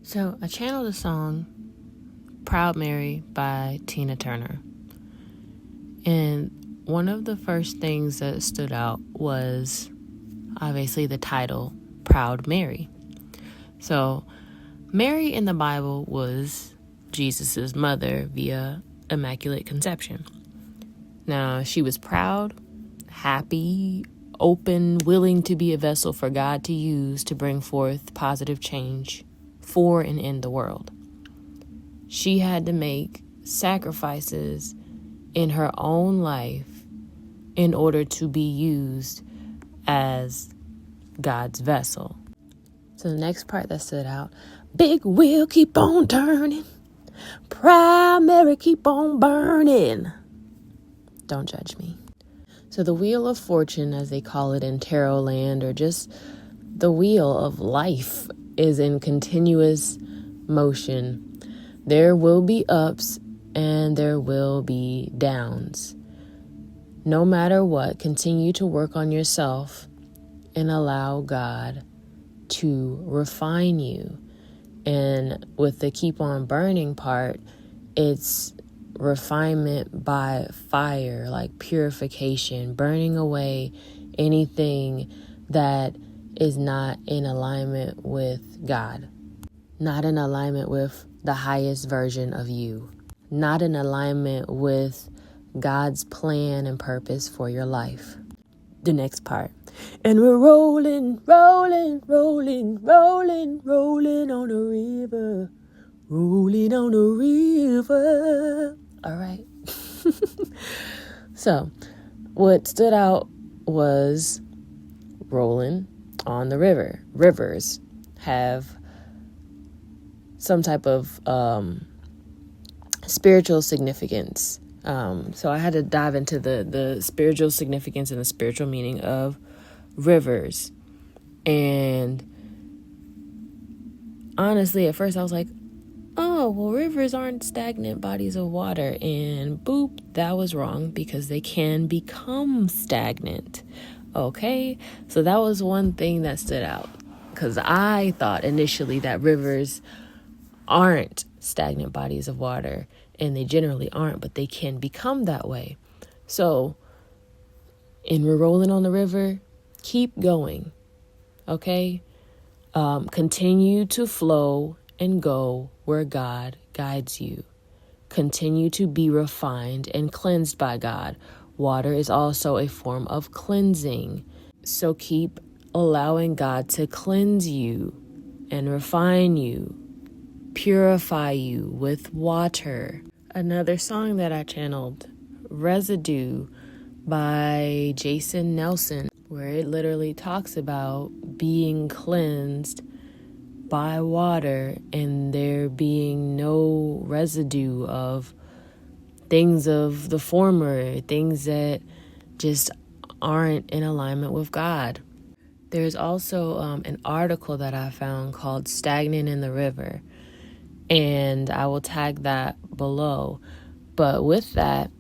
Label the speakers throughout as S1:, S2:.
S1: So I channeled the song Proud Mary by Tina Turner. And one of the first things that stood out was obviously the title, Proud Mary. So Mary in the Bible was Jesus's mother via Immaculate Conception. Now, she was proud, happy, open, willing to be a vessel for God to use to bring forth positive change for and in the world. She had to make sacrifices in her own life in order to be used as God's vessel. So the next part that stood out, big wheel keep on turning, proud Mary keep on burning. Don't judge me. So the wheel of fortune, as they call it in tarot land, or just the wheel of life, is in continuous motion. There will be ups and there will be downs. No matter what, continue to work on yourself and allow God to refine you. And with the keep on burning part, it's refinement by fire, like purification, burning away anything that is not in alignment with God, not in alignment with the highest version of you, not in alignment with God's plan and purpose for your life. The next part. And we're rolling, rolling, rolling, rolling, rolling on a river, rolling on a river. All right. So what stood out was rolling on the river. Rivers have some type of spiritual significance. So I had to dive into the spiritual significance and the spiritual meaning of rivers. And honestly, at first I was like, oh, well, rivers aren't stagnant bodies of water. And boop, that was wrong, because they can become stagnant. Okay, so that was one thing that stood out, because I thought initially that rivers aren't stagnant bodies of water, and they generally aren't, but they can become that way. So, and we're rolling on the river, keep going, okay? Continue to flow and go where God guides you. Continue to be refined and cleansed by God. Water is also a form of cleansing. So keep allowing God to cleanse you and refine you, purify you with water. Another song that I channeled, Residue by Jason Nelson, where it literally talks about being cleansed by water and there being no residue of things of the former, things that just aren't in alignment with God. There's also an article that I found called Stagnant in the River, and I will tag that below. But with that,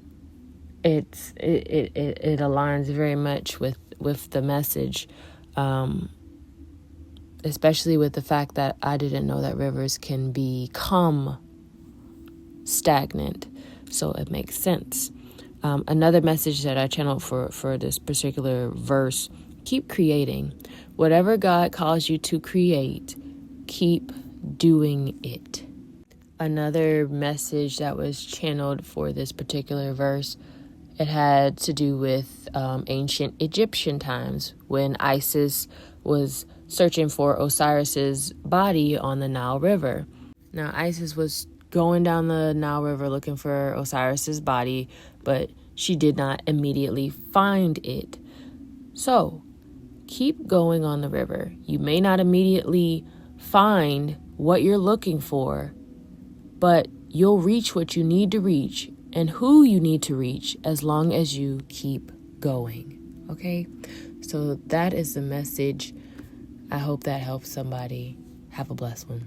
S1: it aligns very much with the message, especially with the fact that I didn't know that rivers can become stagnant. So it makes sense. Another message that I channeled for this particular verse, keep creating. Whatever God calls you to create, keep doing it. Another message that was channeled for this particular verse, it had to do with ancient Egyptian times when Isis was searching for Osiris's body on the Nile River. Now, Isis was going down the Nile River looking for Osiris's body, but she did not immediately find it. So, keep going on the river. You may not immediately find what you're looking for, but you'll reach what you need to reach and who you need to reach as long as you keep going. Okay? So that is the message. I hope that helps somebody. Have a blessed one.